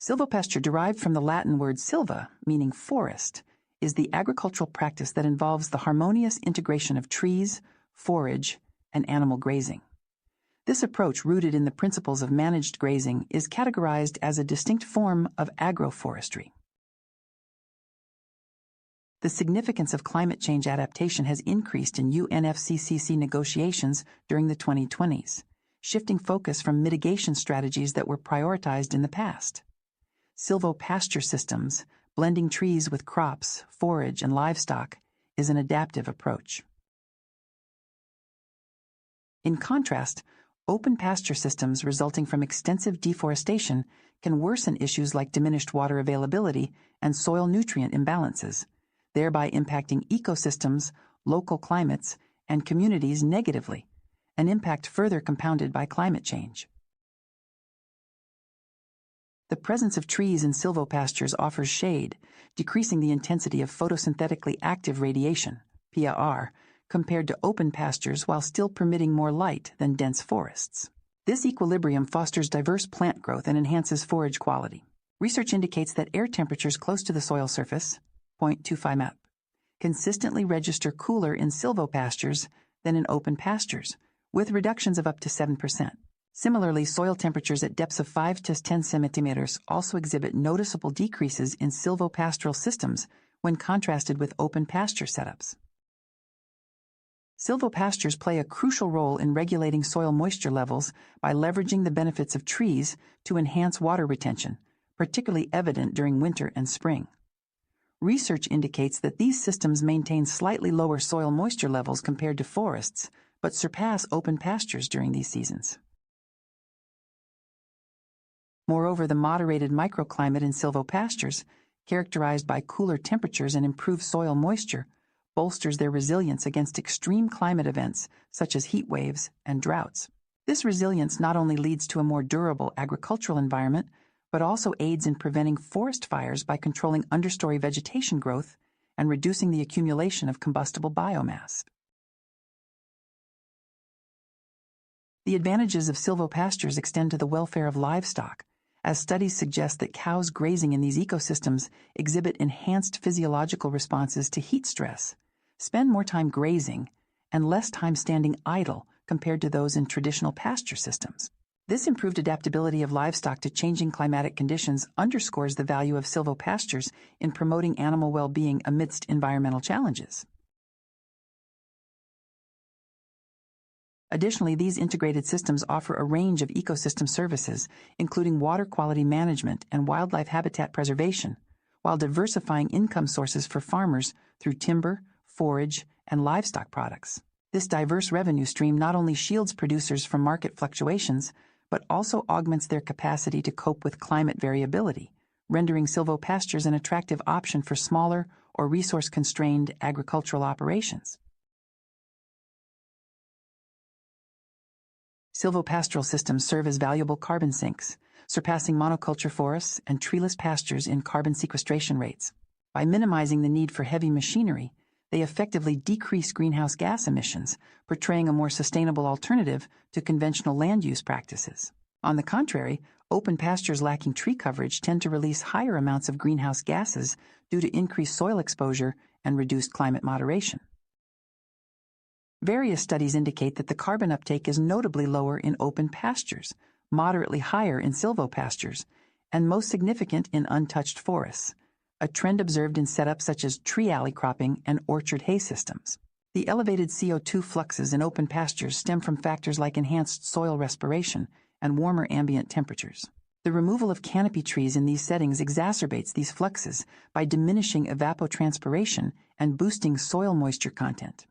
Silvopasture, derived from the Latin word silva, meaning forest, is the agricultural practice that involves the harmonious integration of trees, forage, and animal grazing. This approach, rooted in the principles of managed grazing, is categorized as a distinct form of agroforestry. The significance of climate change adaptation has increased in UNFCCC negotiations during the 2020s, shifting focus from mitigation strategies that were prioritized in the past. Silvopasture systems, blending trees with crops, forage, and livestock, is an adaptive approach. In contrast, open pasture systems resulting from extensive deforestation can worsen issues like diminished water availability and soil nutrient imbalances, thereby impacting ecosystems, local climates, and communities negatively, an impact further compounded by climate change. The presence of trees in silvopastures offers shade, decreasing the intensity of photosynthetically active radiation, PAR, compared to open pastures while still permitting more light than dense forests. This equilibrium fosters diverse plant growth and enhances forage quality. Research indicates that air temperatures close to the soil surface, 0.25 MEP, consistently register cooler in silvopastures than in open pastures, with reductions of up to 7%. Similarly, soil temperatures at depths of 5 to 10 centimeters also exhibit noticeable decreases in silvopastoral systems when contrasted with open pasture setups. Silvopastures play a crucial role in regulating soil moisture levels by leveraging the benefits of trees to enhance water retention, particularly evident during winter and spring. Research indicates that these systems maintain slightly lower soil moisture levels compared to forests, but surpass open pastures during these seasons. Moreover, the moderated microclimate in silvopastures, characterized by cooler temperatures and improved soil moisture, bolsters their resilience against extreme climate events such as heat waves and droughts. This resilience not only leads to a more durable agricultural environment, but also aids in preventing forest fires by controlling understory vegetation growth and reducing the accumulation of combustible biomass. The advantages of silvopastures extend to the welfare of livestock, as studies suggest that cows grazing in these ecosystems exhibit enhanced physiological responses to heat stress, spend more time grazing, and less time standing idle compared to those in traditional pasture systems. This improved adaptability of livestock to changing climatic conditions underscores the value of silvopastures in promoting animal well-being amidst environmental challenges. Additionally, these integrated systems offer a range of ecosystem services, including water quality management and wildlife habitat preservation, while diversifying income sources for farmers through timber, forage, and livestock products. This diverse revenue stream not only shields producers from market fluctuations, but also augments their capacity to cope with climate variability, rendering silvopastures an attractive option for smaller or resource-constrained agricultural operations. Silvopastoral systems serve as valuable carbon sinks, surpassing monoculture forests and treeless pastures in carbon sequestration rates. By minimizing the need for heavy machinery, they effectively decrease greenhouse gas emissions, portraying a more sustainable alternative to conventional land use practices. On the contrary, open pastures lacking tree coverage tend to release higher amounts of greenhouse gases due to increased soil exposure and reduced climate moderation. Various studies indicate that the carbon uptake is notably lower in open pastures, moderately higher in silvopastures, and most significant in untouched forests, a trend observed in setups such as tree alley cropping and orchard hay systems. The elevated CO2 fluxes in open pastures stem from factors like enhanced soil respiration and warmer ambient temperatures. The removal of canopy trees in these settings exacerbates these fluxes by diminishing evapotranspiration and boosting soil moisture content.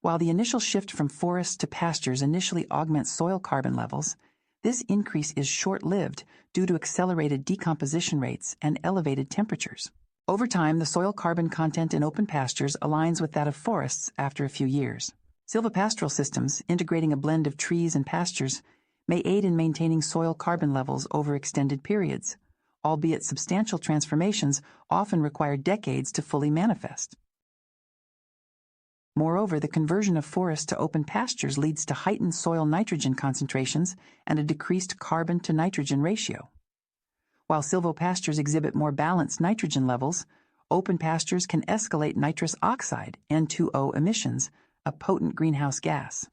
While the initial shift from forests to pastures initially augments soil carbon levels, this increase is short-lived due to accelerated decomposition rates and elevated temperatures. Over time, the soil carbon content in open pastures aligns with that of forests after a few years. Silvopastoral systems, integrating a blend of trees and pastures, may aid in maintaining soil carbon levels over extended periods, albeit substantial transformations often require decades to fully manifest. Moreover, the conversion of forests to open pastures leads to heightened soil nitrogen concentrations and a decreased carbon-to-nitrogen ratio. While silvopastures exhibit more balanced nitrogen levels, open pastures can escalate nitrous oxide, N2O emissions, a potent greenhouse gas.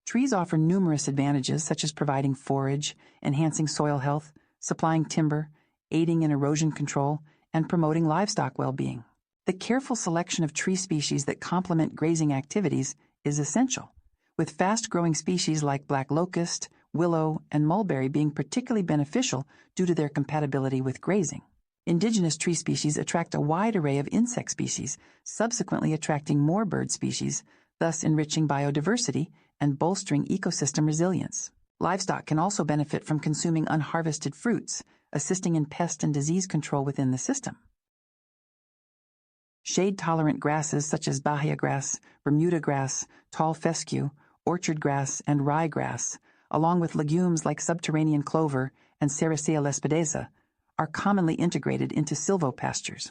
Trees offer numerous advantages such as providing forage, enhancing soil health, supplying timber, aiding in erosion control, and promoting livestock well-being. The careful selection of tree species that complement grazing activities is essential, with fast-growing species like black locust, willow, and mulberry being particularly beneficial due to their compatibility with grazing. Indigenous tree species attract a wide array of insect species, subsequently attracting more bird species, thus enriching biodiversity and bolstering ecosystem resilience. Livestock can also benefit from consuming unharvested fruits, assisting in pest and disease control within the system. Shade-tolerant grasses such as bahia grass, Bermuda grass, tall fescue, orchard grass, and ryegrass, along with legumes like subterranean clover and Sericea lespedeza, are commonly integrated into silvopastures.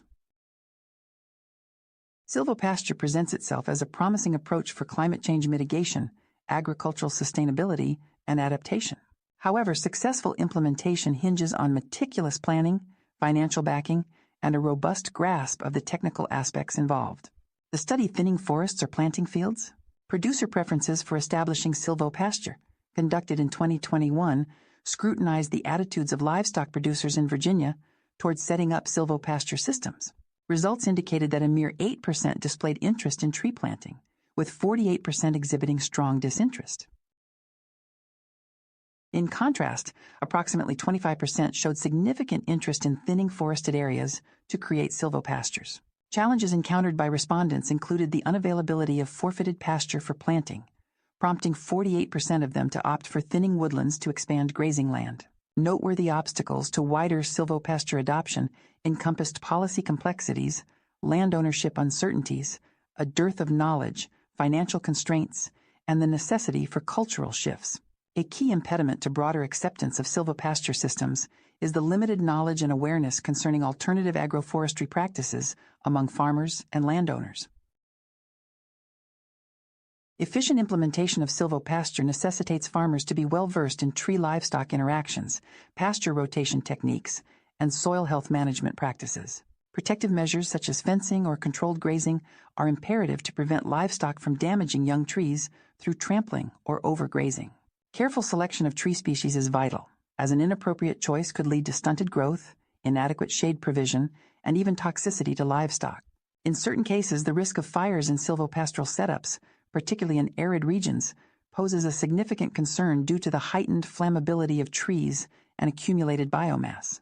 Silvopasture presents itself as a promising approach for climate change mitigation, agricultural sustainability, and adaptation. However, successful implementation hinges on meticulous planning, financial backing, and a robust grasp of the technical aspects involved. The study thinning forests or planting fields, producer preferences for establishing silvopasture, conducted in 2021, scrutinized the attitudes of livestock producers in Virginia towards setting up silvopasture systems. Results indicated that a mere 8% displayed interest in tree planting, with 48% exhibiting strong disinterest. In contrast, approximately 25% showed significant interest in thinning forested areas to create silvopastures. Challenges encountered by respondents included the unavailability of forfeited pasture for planting, prompting 48% of them to opt for thinning woodlands to expand grazing land. Noteworthy obstacles to wider silvopasture adoption encompassed policy complexities, land ownership uncertainties, a dearth of knowledge, financial constraints, and the necessity for cultural shifts. A key impediment to broader acceptance of silvopasture systems is the limited knowledge and awareness concerning alternative agroforestry practices among farmers and landowners. Efficient implementation of silvopasture necessitates farmers to be well-versed in tree-livestock interactions, pasture rotation techniques, and soil health management practices. Protective measures such as fencing or controlled grazing are imperative to prevent livestock from damaging young trees through trampling or overgrazing. Careful selection of tree species is vital, as an inappropriate choice could lead to stunted growth, inadequate shade provision, and even toxicity to livestock. In certain cases, the risk of fires in silvopastoral setups, particularly in arid regions, poses a significant concern due to the heightened flammability of trees and accumulated biomass.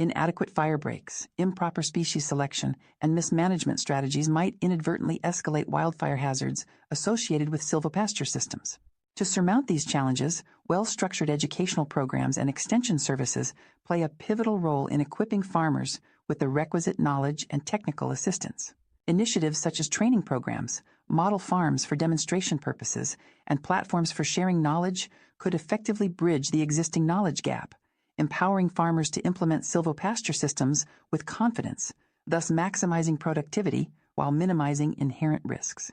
Inadequate fire breaks, improper species selection, and mismanagement strategies might inadvertently escalate wildfire hazards associated with silvopasture systems. To surmount these challenges, well-structured educational programs and extension services play a pivotal role in equipping farmers with the requisite knowledge and technical assistance. Initiatives such as training programs, model farms for demonstration purposes, and platforms for sharing knowledge could effectively bridge the existing knowledge gap, empowering farmers to implement silvopasture systems with confidence, thus maximizing productivity while minimizing inherent risks.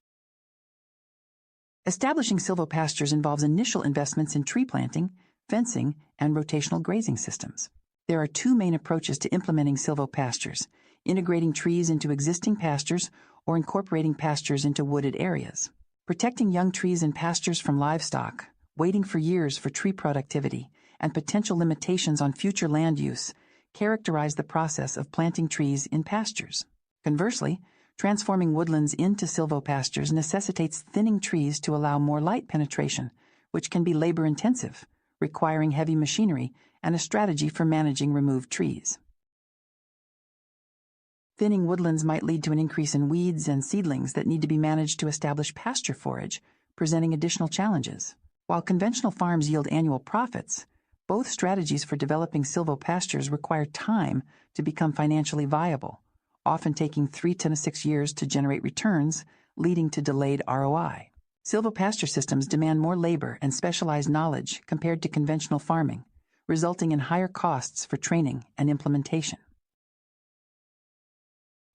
Establishing silvopastures involves initial investments in tree planting, fencing, and rotational grazing systems. There are two main approaches to implementing silvopastures: integrating trees into existing pastures or incorporating pastures into wooded areas. Protecting young trees and pastures from livestock, waiting for years for tree productivity, and potential limitations on future land use characterize the process of planting trees in pastures. Conversely, transforming woodlands into silvopastures necessitates thinning trees to allow more light penetration, which can be labor-intensive, requiring heavy machinery and a strategy for managing removed trees. Thinning woodlands might lead to an increase in weeds and seedlings that need to be managed to establish pasture forage, presenting additional challenges. While conventional farms yield annual profits, both strategies for developing silvopastures require time to become financially viable, often taking 3 to 6 years to generate returns, leading to delayed ROI. Silvopasture systems demand more labor and specialized knowledge compared to conventional farming, resulting in higher costs for training and implementation.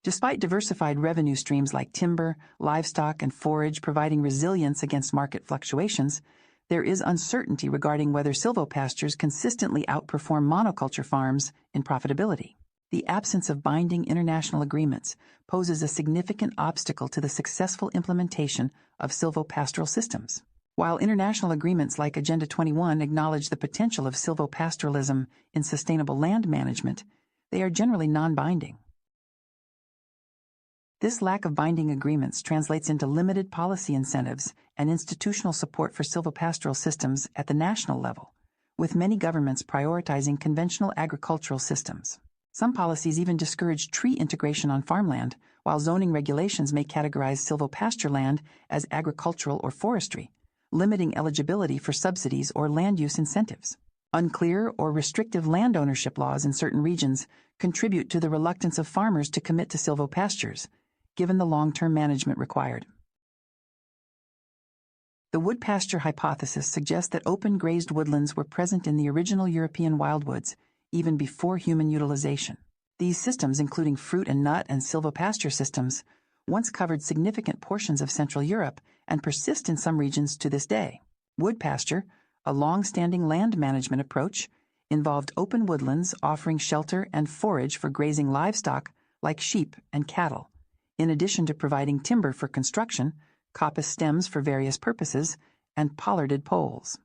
Despite diversified revenue streams like timber, livestock, and forage providing resilience against market fluctuations, There is uncertainty regarding whether silvopastures consistently outperform monoculture farms in profitability. The absence of binding international agreements poses a significant obstacle to the successful implementation of silvopastoral systems. While international agreements like Agenda 21 acknowledge the potential of silvopastoralism in sustainable land management, they are generally non-binding. This lack of binding agreements translates into limited policy incentives and institutional support for silvopastoral systems at the national level, with many governments prioritizing conventional agricultural systems. Some policies even discourage tree integration on farmland, while zoning regulations may categorize silvopasture land as agricultural or forestry, limiting eligibility for subsidies or land use incentives. Unclear or restrictive land ownership laws in certain regions contribute to the reluctance of farmers to commit to silvopastures, given the long-term management required. The wood pasture hypothesis suggests that open grazed woodlands were present in the original European wildwoods even before human utilization. These systems, including fruit and nut and silvopasture systems, once covered significant portions of Central Europe and persist in some regions to this day. Wood pasture, a long-standing land management approach, involved open woodlands offering shelter and forage for grazing livestock like sheep and cattle, in addition to providing timber for construction, coppice stems for various purposes, and pollarded poles.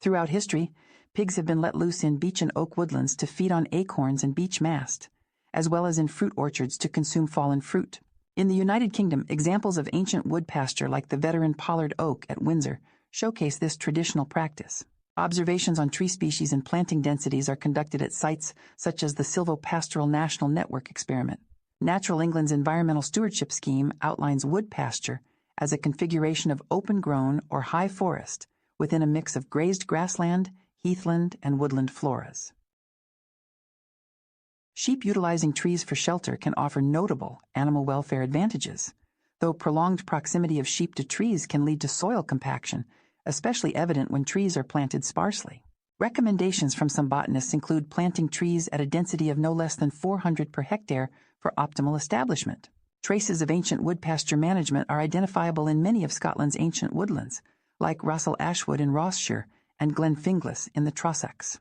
Throughout history, pigs have been let loose in beech and oak woodlands to feed on acorns and beech mast, as well as in fruit orchards to consume fallen fruit. In the United Kingdom, examples of ancient wood pasture like the veteran pollard oak at Windsor showcase this traditional practice. Observations on tree species and planting densities are conducted at sites such as the Silvopastoral National Network experiment. Natural England's Environmental Stewardship Scheme outlines wood pasture as a configuration of open-grown or high forest within a mix of grazed grassland, heathland, and woodland floras. Sheep utilizing trees for shelter can offer notable animal welfare advantages, though prolonged proximity of sheep to trees can lead to soil compaction, especially evident when trees are planted sparsely. Recommendations from some botanists include planting trees at a density of no less than 400 per hectare for optimal establishment. Traces of ancient wood pasture management are identifiable in many of Scotland's ancient woodlands, like Rossall Ashwood in Rossshire and Glenfinglas in the Trossachs.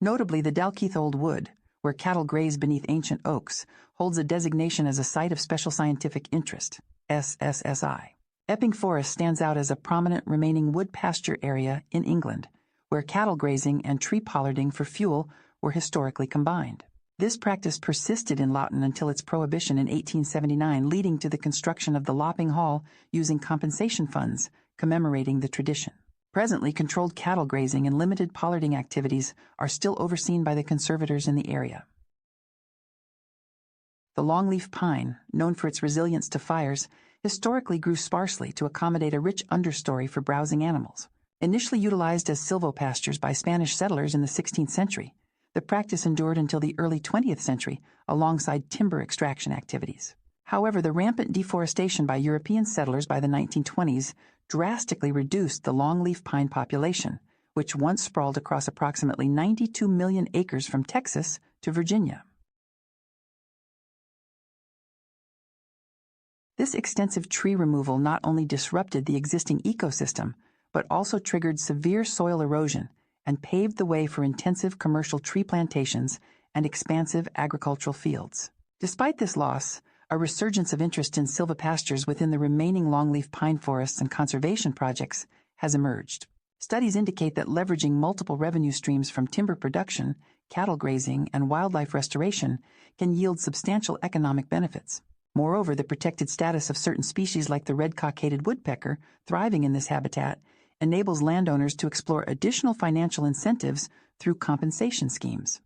Notably, the Dalkeith Old Wood, where cattle graze beneath ancient oaks, holds a designation as a Site of Special Scientific Interest, SSSI. Epping Forest stands out as a prominent remaining wood pasture area in England, where cattle grazing and tree pollarding for fuel were historically combined. This practice persisted in Loughton until its prohibition in 1879, leading to the construction of the Lopping Hall using compensation funds, commemorating the tradition. Presently, controlled cattle grazing and limited pollarding activities are still overseen by the conservators in the area. The longleaf pine, known for its resilience to fires, historically grew sparsely to accommodate a rich understory for browsing animals. Initially utilized as silvopastures by Spanish settlers in the 16th century, the practice endured until the early 20th century alongside timber extraction activities. However, the rampant deforestation by European settlers by the 1920s drastically reduced the longleaf pine population, which once sprawled across approximately 92 million acres from Texas to Virginia. This extensive tree removal not only disrupted the existing ecosystem, but also triggered severe soil erosion and paved the way for intensive commercial tree plantations and expansive agricultural fields. Despite this loss, a resurgence of interest in silvopastures within the remaining longleaf pine forests and conservation projects has emerged. Studies indicate that leveraging multiple revenue streams from timber production, cattle grazing, and wildlife restoration can yield substantial economic benefits. Moreover, the protected status of certain species like the red-cockaded woodpecker thriving in this habitat enables landowners to explore additional financial incentives through compensation schemes.